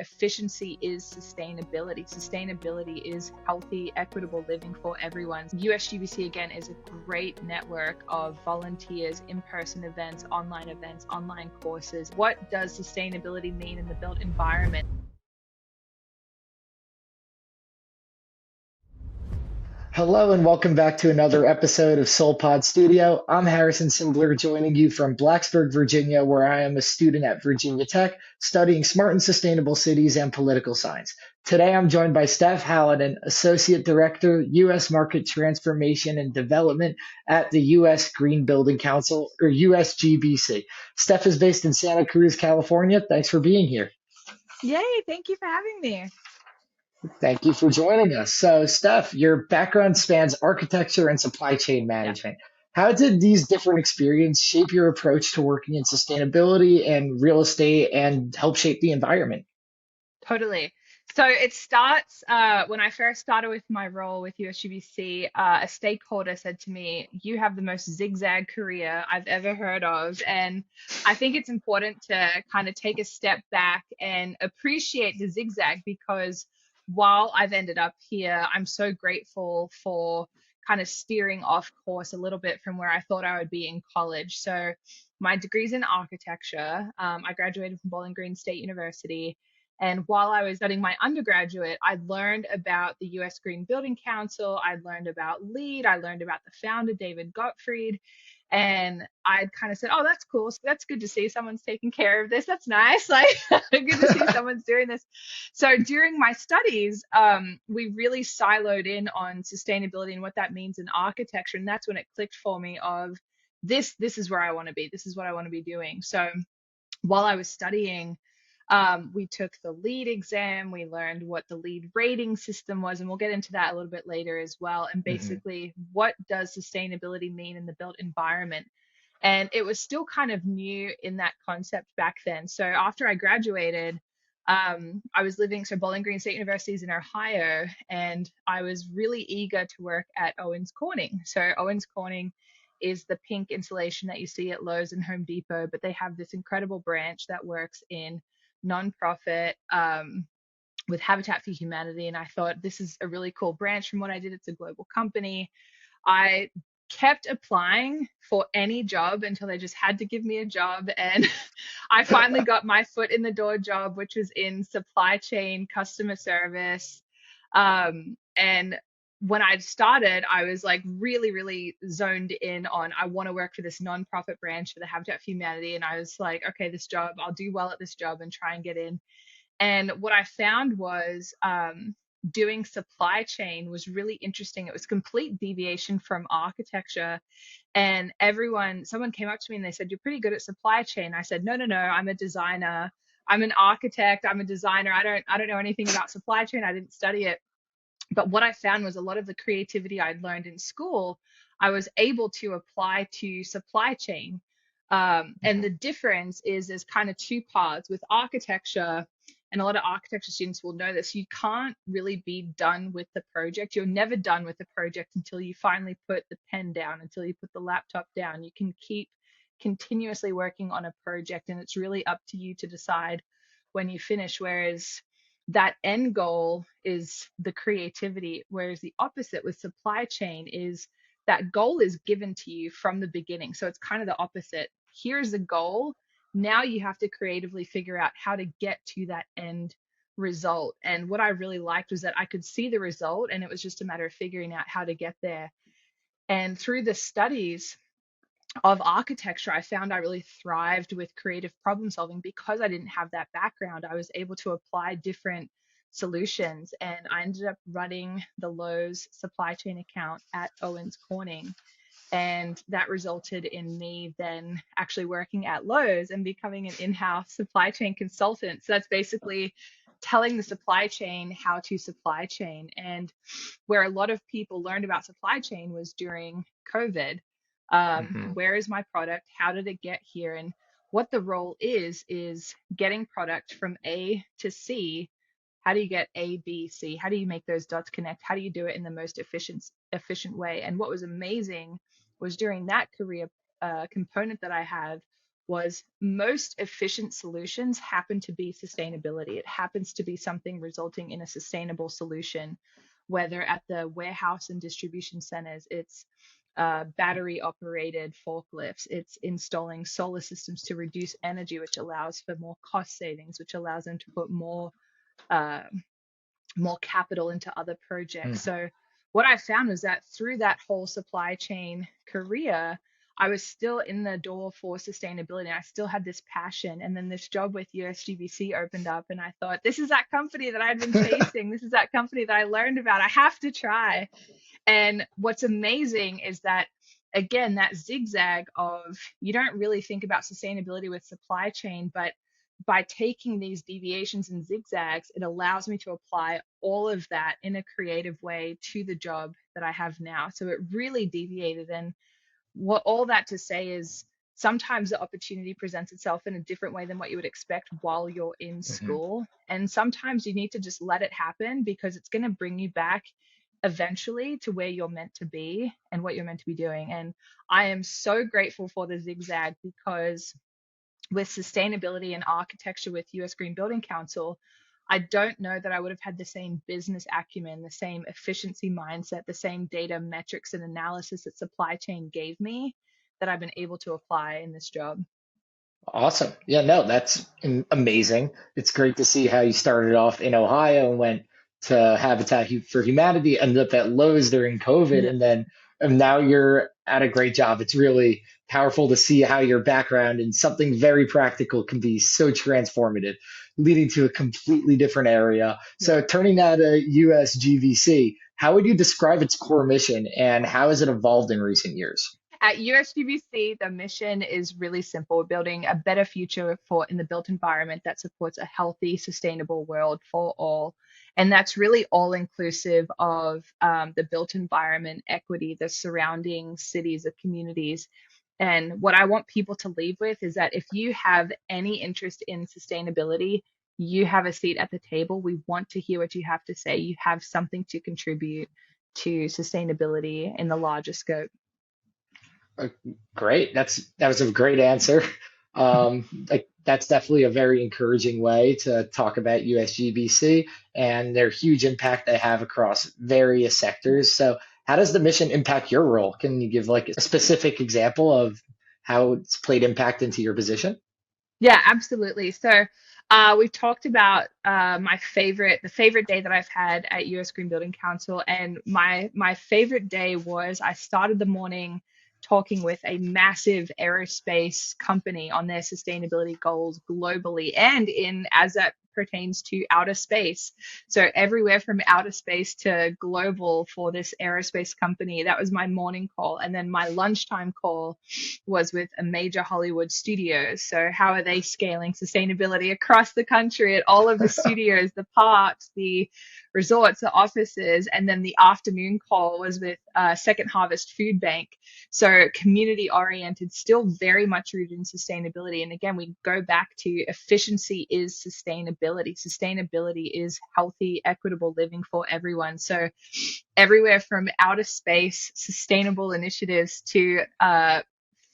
efficiency is sustainability. Sustainability is healthy, equitable living for everyone. USGBC, again, is a great network of volunteers, in-person events, online courses. What does sustainability mean in the built environment? Hello and welcome back to another episode of SolPods Studio. I'm Harrison Cymbler, joining you from Blacksburg, Virginia, where I am a student at Virginia Tech studying smart and sustainable cities and political science. Today I'm joined by Steph Hallinan, Associate Director, U.S. Market Transformation and Development at the U.S. Green Building Council, or USGBC. Steph is based in Santa Cruz, California. Thanks for being here. Yay, thank you for having me. Thank you for joining us. So, Steph, your background spans architecture and supply chain Yeah. management. How did these different experiences shape your approach to working in sustainability and real estate and help shape the environment? Totally. So it starts when I first started with my role with USGBC, a stakeholder said to me, "You have the most zigzag career I've ever heard of." And I think it's important to kind of take a step back and appreciate the zigzag because while I've ended up here, I'm so grateful for kind of steering off course a little bit from where I thought I would be in college. So my degree's in architecture. I graduated from Bowling Green State University. And while I was studying my undergraduate, I learned about the US Green Building Council. I learned about LEED. I learned about the founder, David Gottfried. And I'd kind of said, oh, that's cool. So that's good to see someone's taking care of this. That's nice. Like, good to see someone's doing this. So during my studies, we really siloed in on sustainability and what that means in architecture. And that's when it clicked for me of this is where I want to be. This is what I want to be doing. So while I was studying, we took the LEED exam. We learned what the LEED rating system was, and we'll get into that a little bit later as well. And Mhm. basically, what does sustainability mean in the built environment? And it was still kind of new in that concept back then. So after I graduated, I was living, so Bowling Green State University is in Ohio, and I was really eager to work at Owens Corning. So Owens Corning is the pink insulation that you see at Lowe's and Home Depot, but they have this incredible branch that works in nonprofit with Habitat for Humanity. And I thought this is a really cool branch from what I did. It's a global company. I kept applying for any job until they just had to give me a job. And I finally got my foot in the door job, which was in supply chain customer service. And when I started, I was like really, really zoned in on I want to work for this nonprofit branch for the Habitat for Humanity. And I was like, okay, this job, I'll do well at this job and try and get in. And what I found was doing supply chain was really interesting. It was complete deviation from architecture. And someone came up to me and they said, "You're pretty good at supply chain." I said, "No, no, no, I'm a designer. I'm an architect. I'm a designer. I don't know anything about supply chain. I didn't study it." But what I found was a lot of the creativity I'd learned in school, I was able to apply to supply chain. And the difference is there's kind of two paths with architecture, and a lot of architecture students will know this. You can't really be done with the project. You're never done with the project until you finally put the pen down, until you put the laptop down. You can keep continuously working on a project, and it's really up to you to decide when you finish. Whereas that end goal is the creativity, whereas the opposite with supply chain is that goal is given to you from the beginning. So it's kind of the opposite. Here's the goal. Now you have to creatively figure out how to get to that end result. And what I really liked was that I could see the result, and it was just a matter of figuring out how to get there. And through the studies of architecture, I found I really thrived with creative problem solving because I didn't have that background. I was able to apply different solutions, and I ended up running the Lowe's supply chain account at Owens Corning. And that resulted in me then actually working at Lowe's and becoming an in-house supply chain consultant. So that's basically telling the supply chain how to supply chain. And where a lot of people learned about supply chain was during COVID. Mhm. Where is my product? How did it get here? And what the role is getting product from A to C. How do you get A, B, C? How do you make those dots connect? How do you do it in the most efficient way? And what was amazing was during that career component that I had was most efficient solutions happen to be sustainability. It happens to be something resulting in a sustainable solution, whether at the warehouse and distribution centers, it's battery operated forklifts, it's installing solar systems to reduce energy, which allows for more cost savings, which allows them to put uh, more capital into other projects. Mm. So what I found was that through that whole supply chain career, I was still in the door for sustainability. And I still had this passion. And then this job with USGBC opened up, and I thought, this is that company that I'd been chasing. This is that company that I learned about. I have to try. And what's amazing is that, again, that zigzag of you don't really think about sustainability with supply chain, but by taking these deviations and zigzags, it allows me to apply all of that in a creative way to the job that I have now. So it really deviated. And what all that to say is sometimes the opportunity presents itself in a different way than what you would expect while you're in Mhm. school. And sometimes you need to just let it happen because it's going to bring you back eventually to where you're meant to be and what you're meant to be doing. And I am so grateful for the zigzag because with sustainability and architecture with US Green Building Council, I don't know that I would have had the same business acumen, the same efficiency mindset, the same data metrics and analysis that supply chain gave me that I've been able to apply in this job. Awesome. Yeah, no, that's amazing. It's great to see how you started off in Ohio and went to for Humanity, ended up at Lowe's during COVID, Yeah. and now you're at a great job. It's really powerful to see how your background in something very practical can be so transformative, leading to a completely different area. Yeah. So turning now to USGVC, how would you describe its core mission and how has it evolved in recent years? At USGBC, the mission is really simple, building a better future for in the built environment that supports a healthy, sustainable world for all. And that's really all inclusive of the built environment equity, the surrounding cities, the communities. And what I want people to leave with is that if you have any interest in sustainability, you have a seat at the table. We want to hear what you have to say. You have something to contribute to sustainability in the larger scope. Uh, Great. That was a great answer. Like that's definitely a very encouraging way to talk about USGBC and their huge impact they have across various sectors. So, how does the mission impact your role? Can you give like a specific example of how it's played impact into your position? Yeah, absolutely. So we've talked about the favorite day that I've had at US Green Building Council, and my favorite day was I started the morning talking with a massive aerospace company on their sustainability goals globally and in as that pertains to outer space. So everywhere from outer space to global for this aerospace company. That was my morning call, and then my lunchtime call was with a major Hollywood studio. So how are they scaling sustainability across the country at all of the studios, the parks, the resorts, the offices? And then the afternoon call was with Second Harvest Food Bank. So community oriented, still very much rooted in sustainability. And again, we go back to efficiency is sustainability. Sustainability is healthy, equitable living for everyone. So everywhere from outer space, sustainable initiatives to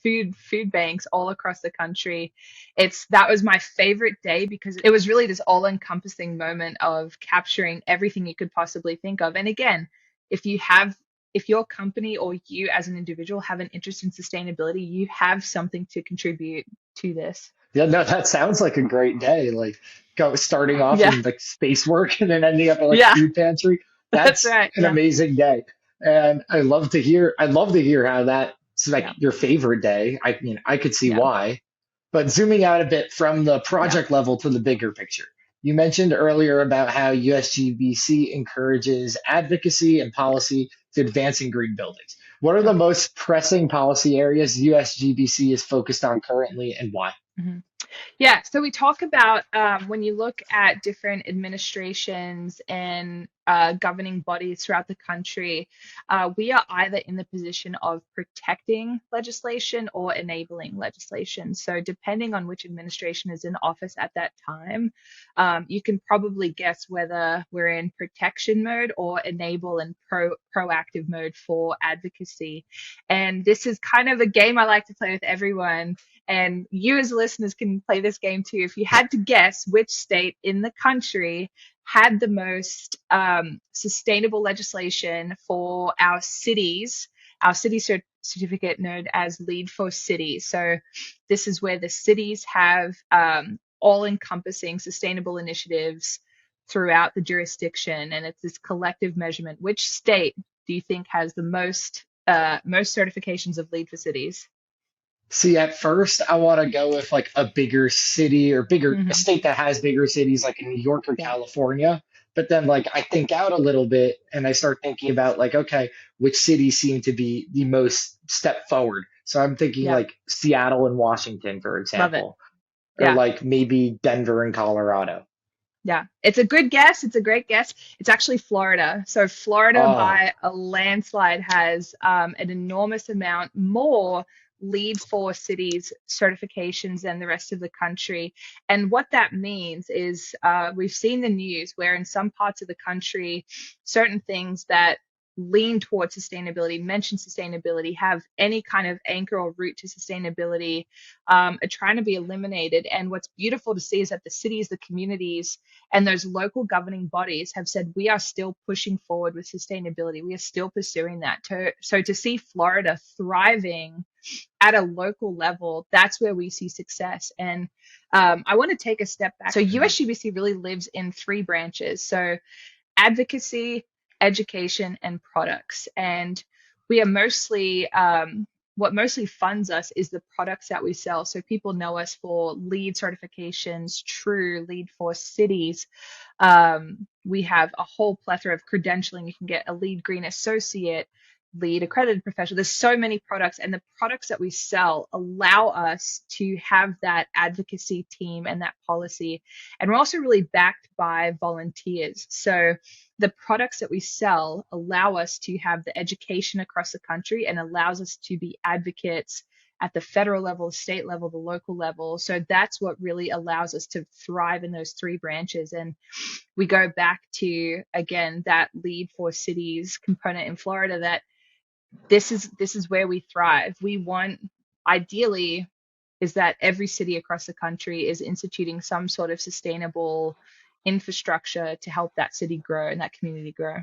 food banks all across the country. It's that was my favorite day because it was really this all encompassing moment of capturing everything you could possibly think of. And again, if you have if your company or you as an individual have an interest in sustainability, you have something to contribute to this. Yeah, no, that sounds like a great day. Like go starting off Yeah. in like space work and then ending up at like Yeah. food pantry. That's That's right. an Yeah. amazing day. And I'd love to hear how that's like Yeah. your favorite day. I mean, I could see Yeah. why. But zooming out a bit from the Yeah. project level to the bigger picture. You mentioned earlier about how USGBC encourages advocacy and policy to advancing green buildings. What are Yeah. the most pressing policy areas USGBC is focused on currently and why? Mhm. Yeah, so we talk about when you look at different administrations and governing bodies throughout the country, we are either in the position of protecting legislation or enabling legislation. So, depending on which administration is in office at that time, you can probably guess whether we're in protection mode or enable and proactive mode for advocacy. And this is kind of a game I like to play with everyone. And you, as listeners, can play this game too. If you had to guess which state in the country had the most sustainable legislation for our city certificate known as Lead for Cities. So this is where the cities have all-encompassing sustainable initiatives throughout the jurisdiction, and it's this collective measurement. Which state do you think has the most certifications of Lead for Cities? See, at first, I want to go with like a bigger city or bigger a Hmm. state that has bigger cities like in New York or Yeah, California. But then, like, I think out a little bit and I start thinking about, like, okay, which cities seem to be the most step forward. So I'm thinking yeah, like Seattle and Washington, for love it. example, or Yeah. like maybe Denver and Colorado. Yeah, it's a good guess. It's a great guess. It's actually Florida. So Florida, Oh, by a landslide, has an enormous amount more lead for cities certifications than the rest of the country. And what that means is we've seen the news where in some parts of the country, certain things that lean towards sustainability, mention sustainability, have any kind of anchor or root to sustainability, are trying to be eliminated. And what's beautiful to see is that the cities, the communities, and those local governing bodies have said, we are still pushing forward with sustainability. We are still pursuing that. So to see Florida thriving at a local level, that's where we see success. And I want to take a step back. So USGBC really lives in three branches. So advocacy, education, and products. And we are mostly, what mostly funds us is the products that we sell. So people know us for LEED certifications, True, LEED for cities. We have a whole plethora of credentialing. You can get a LEED Green Associate, LEED accredited professional. There's so many products, and the products that we sell allow us to have that advocacy team and that policy. And we're also really backed by volunteers. So the products that we sell allow us to have the education across the country and allows us to be advocates at the federal level, state level, the local level. So that's what really allows us to thrive in those three branches. And we go back to, again, that lead for cities component in Florida, that this is where we thrive. We want, ideally, is that every city across the country is instituting some sort of sustainable infrastructure to help that city grow and that community grow.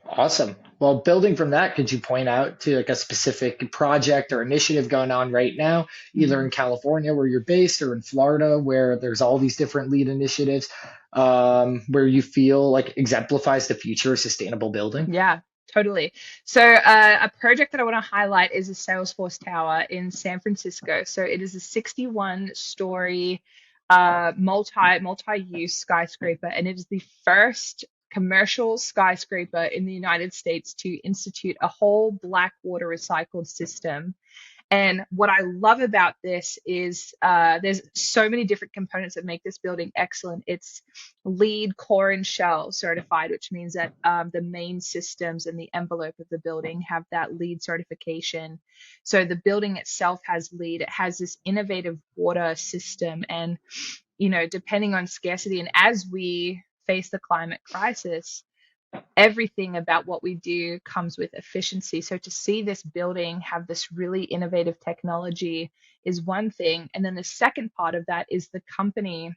awesome. Well, building from that, could you point out to like a specific project or initiative going on right now, either Mm. in California where you're based or in Florida where there's all these different lead initiatives, where you feel like exemplifies the future of sustainable building? Yeah, totally. So a project that I want to highlight is the Salesforce Tower in San Francisco. So it is a 61-story multi-use skyscraper, and it is the first commercial skyscraper in the United States to institute a whole black water recycled system. And what I love about this is there's so many different components that make this building excellent. It's LEED core and shell certified, which means that the main systems and the envelope of the building have that LEED certification. So the building itself has LEED. It has this innovative water system. And, depending on scarcity, and as we face the climate crisis, everything about what we do comes with efficiency. So to see this building have this really innovative technology is one thing. And then the second part of that is the company,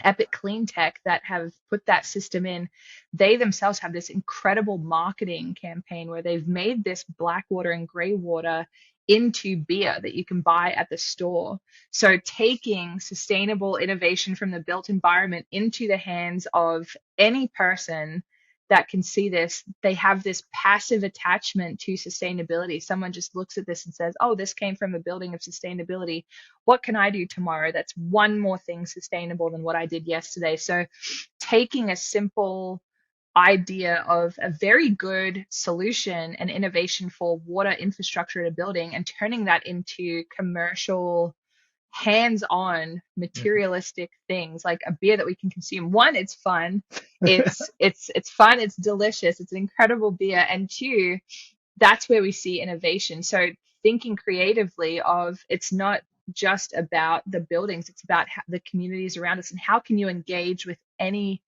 Epic Clean Tech, that have put that system in. They themselves have this incredible marketing campaign where they've made this black water and gray water into beer that you can buy at the store. So taking sustainable innovation from the built environment into the hands of any person that can see this, they have this passive attachment to sustainability. Someone just looks at this and says, oh, this came from a building of sustainability. What can I do tomorrow that's one more thing sustainable than what I did yesterday? So taking a simple idea of a very good solution and innovation for water infrastructure at a building and turning that into commercial hands-on materialistic things like a beer that we can consume. One, it's fun. It's fun, it's delicious, it's an incredible beer. And two, that's where we see innovation. So thinking creatively of it's not just about the buildings, it's about the communities around us and how can you engage with anything,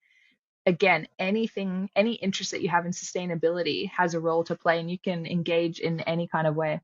any interest that you have in sustainability has a role to play and you can engage in any kind of way.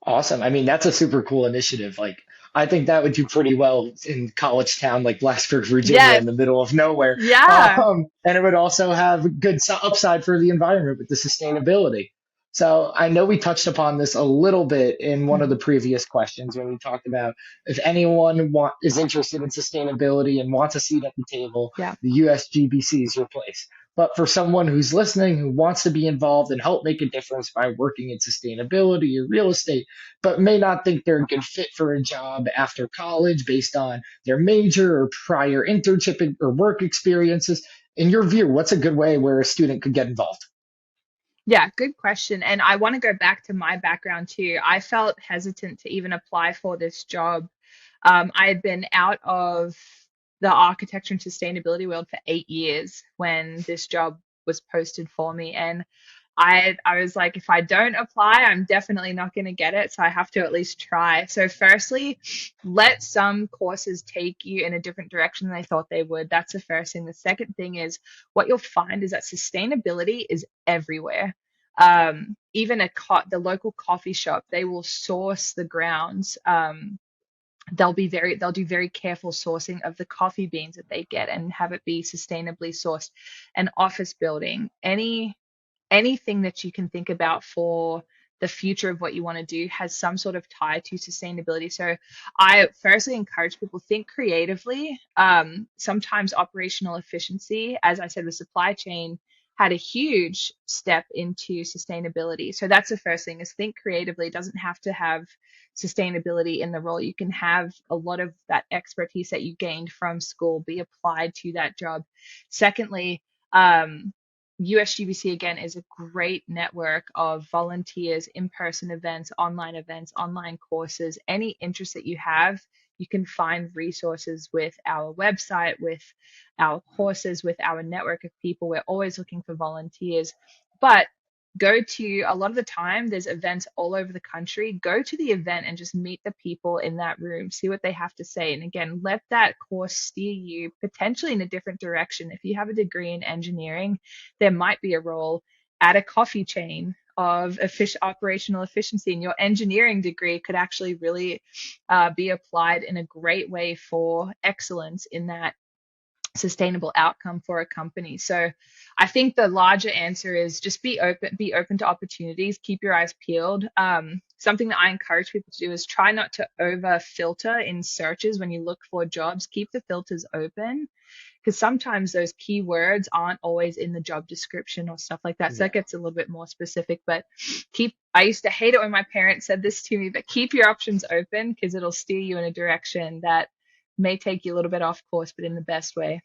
Awesome. I mean, that's a super cool initiative. Like, I think that would do pretty well in college town like Blacksburg, Virginia, in Yes. the middle of nowhere. Yeah. And it would also have good upside for the environment with the sustainability. So I know we touched upon this a little bit in one of Mm. the previous questions when we talked about if anyone is interested in sustainability and wants a seat at the table, Yeah. the USGBC is your place. But for someone who's listening who wants to be involved and help make a difference by working in sustainability or real estate, but may not think they're a good fit for a job after college based on their major or prior internship or work experiences, in your view, what's a good way where a student could get involved? Yeah, good question. And I want to go back to my background too. I felt hesitant to even apply for this job. I had been out of the architecture and sustainability world for 8 years when this job was posted for me. And I was like, if I don't apply, I'm definitely not going to get it. So I have to at least try. So firstly, let some courses take you in a different direction than they thought they would. That's the first thing. The second thing is what you'll find is that sustainability is everywhere. Even the local coffee shop, they will source the grounds. They'll do very careful sourcing of the coffee beans that they get and have it be sustainably sourced. An office building, anything that you can think about for the future of what you want to do has some sort of tie to sustainability. So I firstly encourage people think creatively. Sometimes operational efficiency, as I said, with supply chain had a huge step into sustainability. So that's the first thing is think creatively. It doesn't have to have sustainability in the role. You can have a lot of that expertise that you gained from school be applied to that job. Secondly, USGBC again is a great network of volunteers, in-person events, online courses, any interest that you have. You can find resources with our website, with our courses, with our network of people. We're always looking for volunteers. But go to a lot of the time, there's events all over the country. Go to the event and just meet the people in that room, see what they have to say. And again, let that course steer you potentially in a different direction. If you have a degree in engineering, there might be a role at a coffee chain of operational efficiency, and your engineering degree could actually really be applied in a great way for excellence in that sustainable outcome for a company. So I think the larger answer is just be open to opportunities, keep your eyes peeled. Something that I encourage people to do is try not to over filter in searches when you look for jobs. Keep the filters open because sometimes those keywords aren't always in the job description or stuff like that. So that Yeah. gets a little bit more specific. But I used to hate it when my parents said this to me, but keep your options open because it'll steer you in a direction that may take you a little bit off course, but in the best way.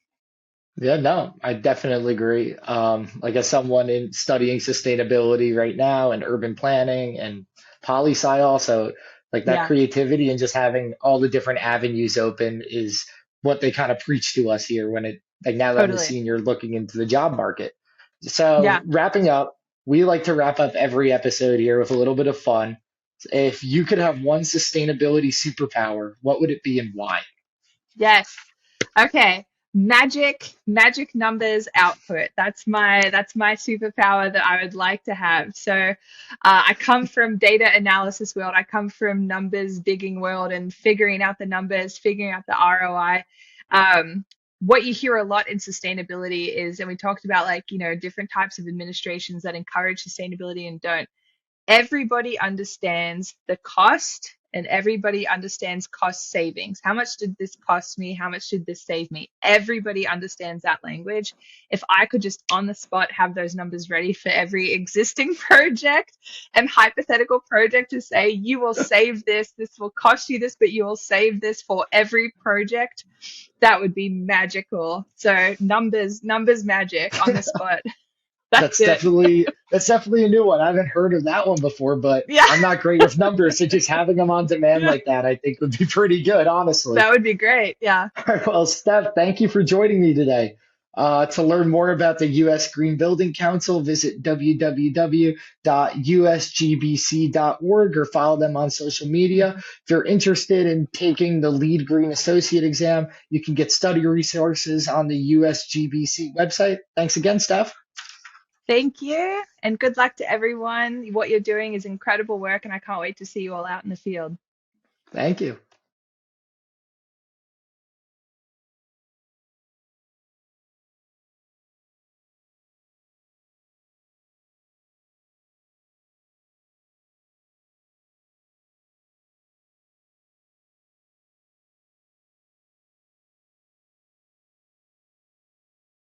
Yeah, no, I definitely agree. Like as someone in studying sustainability right now and urban planning and poli sci also, like that Yeah, creativity and just having all the different avenues open is what they kind of preach to us here when it like now that I'm a totally. senior looking into the job market. So Yeah. wrapping up, we like to wrap up every episode here with a little bit of fun. If you could have one sustainability superpower, what would it be and why? Yes. Okay. Magic numbers output. That's my superpower that I would like to have. So I come from data analysis world. I come from numbers digging world and figuring out the numbers, figuring out the ROI. What you hear a lot in sustainability is, and we talked about like, different types of administrations that encourage sustainability and don't. Everybody understands the cost and everybody understands cost savings. How much did this cost me? How much did this save me? Everybody understands that language. If I could just on the spot have those numbers ready for every existing project and hypothetical project to say, you will save this will cost you this, but you will save this for every project, that would be magical. So numbers magic on the spot. That's it. That's definitely a new one. I haven't heard of that one before, but Yeah, I'm not great with numbers, so just having them on demand like that, I think would be pretty good, honestly. that would be great. Yeah. Well, Steph, thank you for joining me today. To learn more about the U.S. Green Building Council, visit www.usgbc.org or follow them on social media. If you're interested in taking the Lead Green Associate exam, you can get study resources on the USGBC website. Thanks again, Steph. Thank you. And good luck to everyone. What you're doing is incredible work, and I can't wait to see you all out in the field. Thank you.